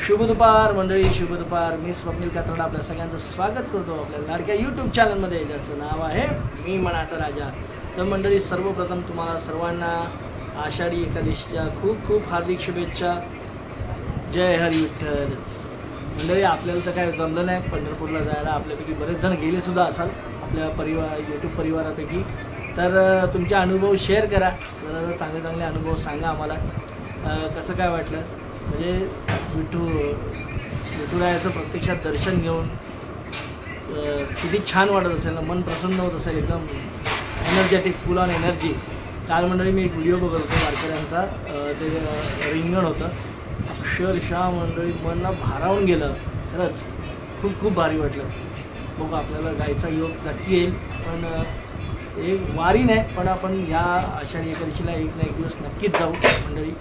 शुभ दुपार मंडळी, शुभ दुपार. मी स्वप्नील कात्रड आपल्या सगळ्यांचं स्वागत करतो आपल्या लाडक्या यूट्यूब चॅनलमध्ये, ज्याचं नाव आहे मी मनाचा राजा. तर मंडळी, सर्वप्रथम तुम्हाला सर्वांना आषाढी एकादशीच्या खूप खूप हार्दिक शुभेच्छा. जय हरी विठ्ठल. मंडळी, आपल्याला तर काय जमलं नाही पंढरपूरला जायला. आपल्यापैकी बरेच जण गेले सुद्धा असाल आपल्या यूट्यूब परिवारापैकी. तर तुमचे अनुभव शेअर करा, जरा चांगले चांगले अनुभव सांगा आम्हाला. कसं काय वाटलं, म्हणजे विठुरायाचं प्रत्यक्षात दर्शन घेऊन किती छान वाटत असेल ना, मन प्रसन्न होत असेल, एकदम एनर्जेटिक, फुल ऑन एनर्जी. काल मंडळी मी एक व्हिडिओ बघत होतो वारकऱ्यांचा, ते रिंगण होतं. अक्षरशः मंडळी मन भारावून गेलं, खरंच खूप खूप भारी वाटलं. बघू, आपल्याला जायचा योग नक्की येईल, पण एक वारी नाही, पण आपण या आषाढी एकादशीला एक ना एक दिवस नक्कीच जाऊ मंडळी.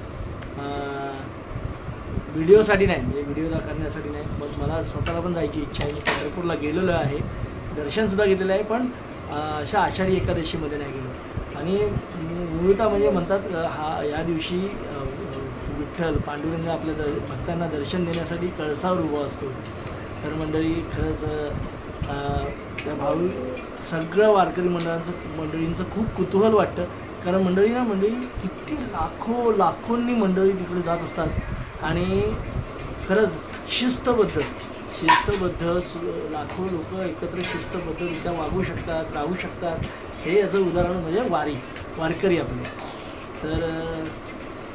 व्हिडिओसाठी नाही, म्हणजे व्हिडिओ करण्यासाठी नाही, बस मला स्वतःला पण जायची इच्छा आहे. मी पंढरपूरला गेलेलो आहे, दर्शनसुद्धा घेतलेलं आहे, पण अशा आषाढी एकादशीमध्ये नाही गेलो. आणि मूळतः म्हणजे म्हणतात या दिवशी विठ्ठल पांडुरंग आपल्या भक्तांना दर्शन देण्यासाठी कळसावर उभा असतो. तर मंडळी, खरंच त्या भाऊ सगळं वारकरी मंडळींचं खूप कुतूहल वाटतं. कारण मंडळी किती लाखोंनी मंडळी तिकडे जात असतात, आणि खरंच शिस्तबद्ध लाखो लोक एकत्र शिस्तबद्धरित्या वागू शकतात, राहू शकतात. हे याचं उदाहरण म्हणजे वारकरी आपले. तर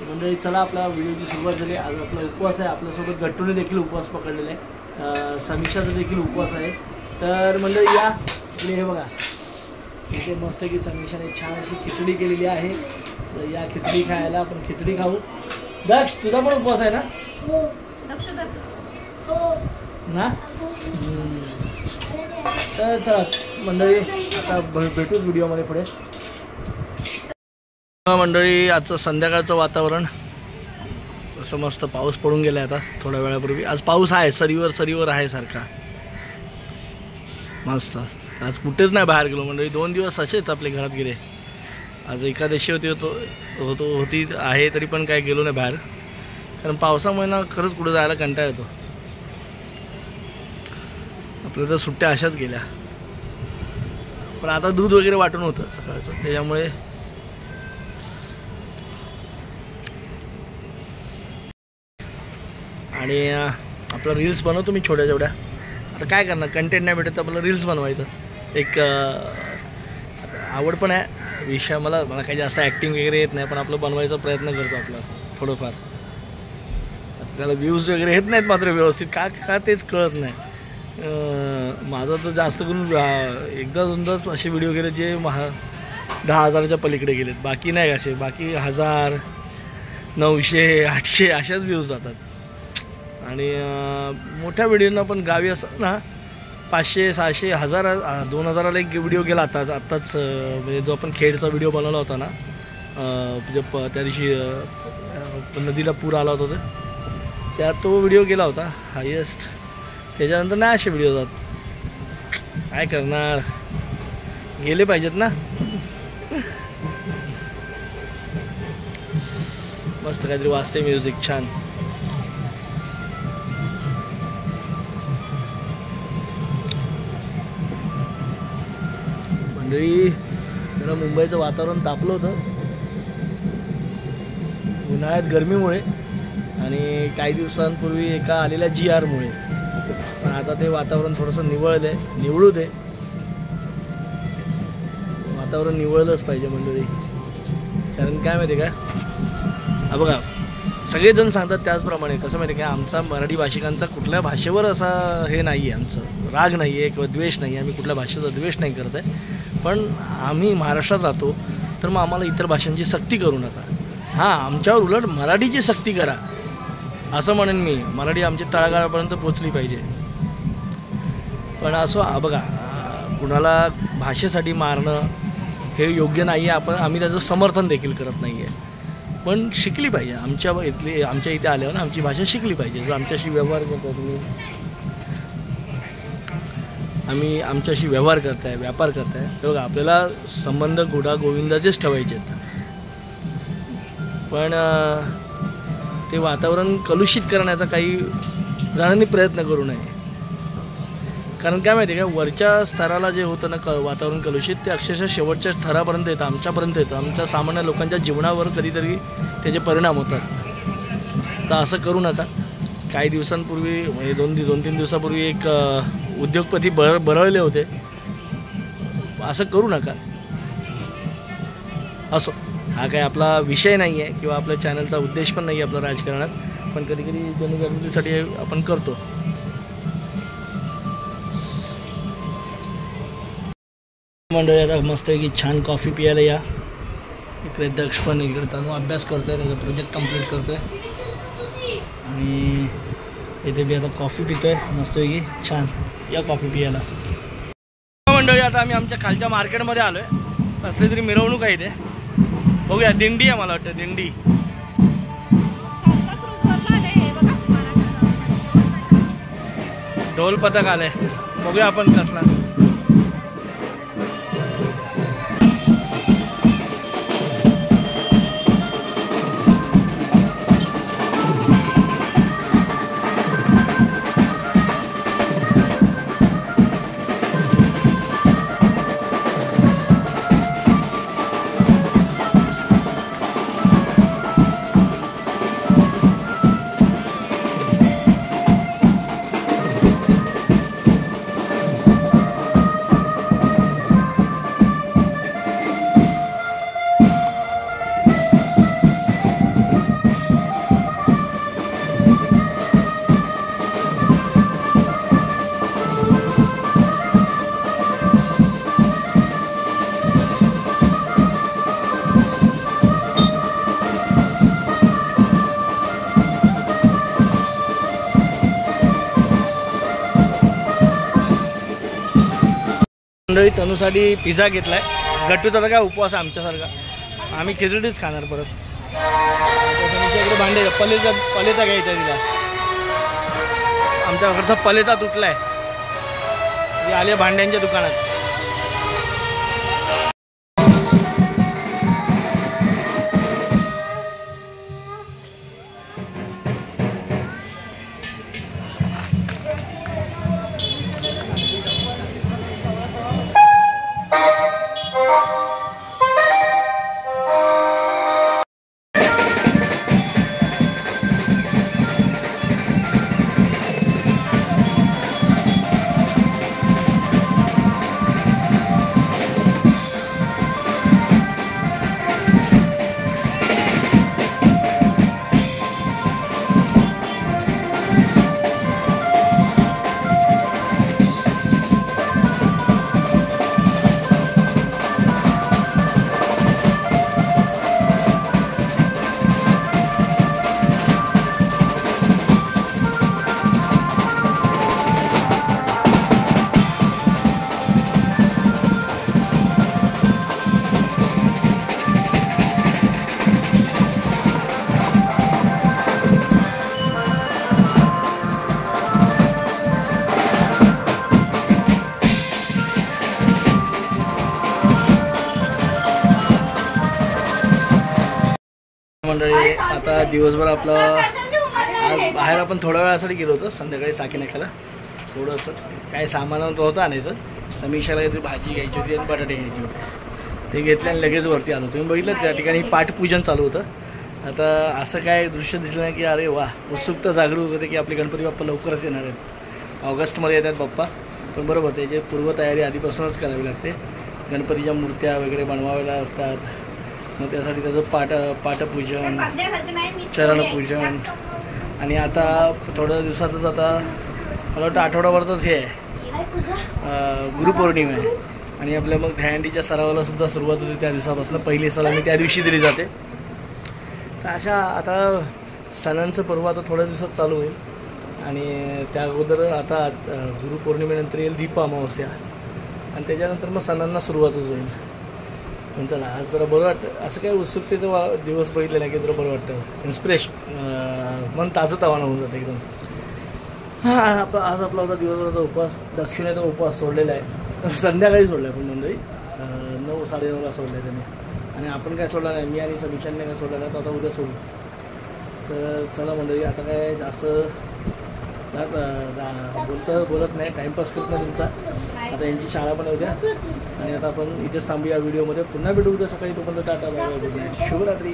मंडळी, चला, आपल्या व्हिडिओची सुरुवात झाली. आज आपला उपवास आहे, आपल्यासोबत गट्टूने देखील उपवास पकडलेला आहे, समीक्षाचा देखील उपवास आहे. तर मंडळी, या इकडे हे बघा, इथे मस्त की समीक्षाने छान अशी खिचडी केलेली आहे. या खिचडी खायला आपण खिचडी खाऊ. दक्ष, तुझा पण उपवास आहे ना? ना? तर चला मंडळी, आता भेटूच व्हिडिओमध्ये पुढे. मंडळी, आजचं संध्याकाळचं वातावरण असं मस्त, पाऊस पडून गेला आता थोड्या वेळापूर्वी. आज पाऊस आहे, सरीवर आहे सारखा, मस्त. आज कुठेच नाही बाहेर गेलो मंडळी. 2 दिवस असेच आपले घरात गेले. आज एकादशी होती आहे, तरी पण काय गेलो नाही बाहेर, कारण पावसामुळे ना खरंच कुठं जायला कंटाळा येतो. आपल्या तर सुट्ट्या अशाच गेल्या. पण आता दूध वगैरे वाटून होतं सकाळचं, त्याच्यामुळे आणि आपलं रील्स बनवतो मी छोट्या छोट्या. आता काय करणार, कंटेंट नाही भेटत, आपलं रील्स बनवायचं. एक आवड पण आहे विषय. मला काही जास्त ॲक्टिंग वगैरे येत नाही, पण आपलं बनवायचा प्रयत्न करतो आपला थोडंफार. त्याला व्ह्यूज वगैरे येत नाहीत मात्र व्यवस्थित, का तेच कळत नाही. माझं तर जास्त करून एकदा दोनदाच असे व्हिडिओ गेले जे 10,000च्या पलीकडे गेलेत. बाकी नाही असे, बाकी 1000, 900, 800 अशाच व्ह्यूज जातात. आणि मोठ्या व्हिडिओना पण गावी असं ना 500, 600, 1000, 2000ला एक व्हिडिओ गेला आत्ताच. म्हणजे जो आपण खेडचा व्हिडिओ बनवला होता ना, त्या दिवशी नदीला पूर आला होता, त्यात तो व्हिडिओ गेला होता हायेस्ट. त्याच्यानंतर नाही असे व्हिडिओ जात. काय करणार, गेले पाहिजेत ना. मस्त काहीतरी वाजते म्युझिक छान. मंडळी, जरा मुंबईचं वातावरण तापलं होतं उन्हाळ्यात गरमीमुळे, आणि काही दिवसांपूर्वी एका आलेल्या GRमुळे. पण आता ते वातावरण थोडंसं निवळू दे. वातावरण निवळलंच पाहिजे मंडळी. कारण काय माहिती आहे का, बघा, सगळेजण सांगतात त्याचप्रमाणे. कसं माहिती आहे का, आमचा मराठी भाषिकांचा कुठल्या भाषेवर असा हे नाही आहे, आमचं राग नाही आहे किंवा द्वेष नाही आहे. आम्ही कुठल्या भाषेचा द्वेष नाही करत आहे, पण आम्ही महाराष्ट्रात राहतो, तर मग आम्हाला इतर भाषांची सक्ती करू नका. हां, आमच्यावर उलट मराठीची सक्ती करा, असं म्हणेन मी. मराठी आमची तळागाळापर्यंत पोचली पाहिजे. पण असं बघा, कुणाला भाषेसाठी मारणं हे योग्य नाही आहे. आम्ही त्याचं समर्थन देखील करत नाही आहे, पण शिकली पाहिजे. आमच्या इथे आल्यावर आमची भाषा शिकली पाहिजे. जर आमच्याशी व्यवहार करता तुम्ही, आम्ही आमच्याशी व्यवहार करताय, व्यापार करताय, हे बघा, आपल्याला संबंध गोविंदाचेच ठेवायचे आहेत. पण ते वातावरण कलुषित करण्याचा काही जणांनी प्रयत्न करू नये. कारण काय माहिती आहे का, वरच्या स्तराला जे होतं ना वातावरण कलुषित, ते अक्षरशः शेवटच्या थरापर्यंत येतं, आमच्यापर्यंत येतं, आमच्या सामान्य लोकांच्या जीवनावर कधीतरी त्याचे परिणाम होतात. तर असं करू नका. काही दिवसांपूर्वी म्हणजे दोन तीन दिवसापूर्वी एक उद्योगपती बरळले होते. असं करू नका. असो, हा काय आपला विषय नाही आहे किंवा आपल्या चॅनलचा उद्देश पण नाही आहे आपला राजकारणात, पण कधी कधी जनजागृतीसाठी आपण करतो. मंडळी आता मस्तपैकी छान कॉफी प्यायला या. इकडे दक्ष पण इकडे तनु अभ्यास करतोय, त्याचा प्रोजेक्ट कंप्लीट करतोय आणि इथे बी आता कॉफी पितोय मस्तपैकी छान. या कॉफी पियाला. मंडळी आता आम्ही आमच्या खालच्या मार्केटमध्ये आलो आहे. कसली तरी मिरवणूक आहे इथे, बघूया. दिंडी आहे मला वाटतं, दिंडी. ढोल पथक आलंय, बघूया आपण कसला. मंडळी तनूसाठी पिझ्झा घेतलाय. गट्टू तर काय उपवास आहे आमच्यासारखा, आम्ही खिचडीच खाणार परत. इकडे भांडे पलेता घ्यायचा तिला. आमच्याकडचा पलेता तुटलाय. आले भांड्यांच्या दुकानात. मंडळी आता दिवसभर आपलं आज बाहेर आपण थोड्या वेळासाठी गेलो होतो. संध्याकाळी साकीनाख्याला थोडंसं काय सामान होतं आणायचं. समीक्षाला काहीतरी भाजी घ्यायची होती आणि बटाटे घ्यायचे होते. ते घेतले आणि लगेच वरती आलो. तुम्ही बघितलं त्या ठिकाणी पाठपूजन चालू होतं. आता असं काय दृश्य दिसलं नाही की अरे वा, उत्सुकता जागरूक होते की आपले गणपती बाप्पा लवकरच येणार आहेत. ऑगस्टमध्ये येतात बाप्पा, पण बरोबर त्याची पूर्वतयारी आधीपासूनच करावी लागते. गणपतीच्या मूर्त्या वगैरे बनवाव्या लागतात. मग त्यासाठी त्याचं पाठपूजन, चरणपूजन आणि आता थोड्या दिवसातच आता मला वाटतं आठवडाभरातच हे आहे गुरुपौर्णिमा आहे. आणि आपल्या मग दहीहंडीच्या सरावाला सुद्धा सुरुवात होते त्या दिवसापासून. पहिली सलामी त्या दिवशी दिली जाते. तर अशा आता सणांचं पर्व आता थोड्या दिवसात चालू होईल. आणि त्या अगोदर आता गुरुपौर्णिमेनंतर येईल दीप अमावस्या आणि त्याच्यानंतर मग सणांना सुरुवातच होईल. पण चला आज जरा बरं वाटतं. असं काय उत्सुकतेचं दिवस बघितलं नाही की जरा बरं वाटतं. इन्स्पिरेशन, मन ताजंतवानं होऊन जातं एकदम. हां, आज आपला होता दिवसभराचा उपवास. दक्षिणेचा उपवास सोडलेला आहे. संध्याकाळी सोडला आहे पण मंडळी 9 साडेनऊला सोडलं आहे त्याने. आणि आपण काय सोडला नाही, मी आणि समीक्षांनी काय सोडला नाही. तर आता उद्या सोडू. तर चला मंडळी, आता काय जास्त बोलत नाही, टाईमपास करत नाही तुमचा. आता यांची शाळा पण उद्या, आणि आता आपण इथेच थांबूया व्हिडिओमध्ये. पुन्हा भेटू उद्या सकाळी. तोपर्यंत tata, bye bye, good night, शुभरात्री.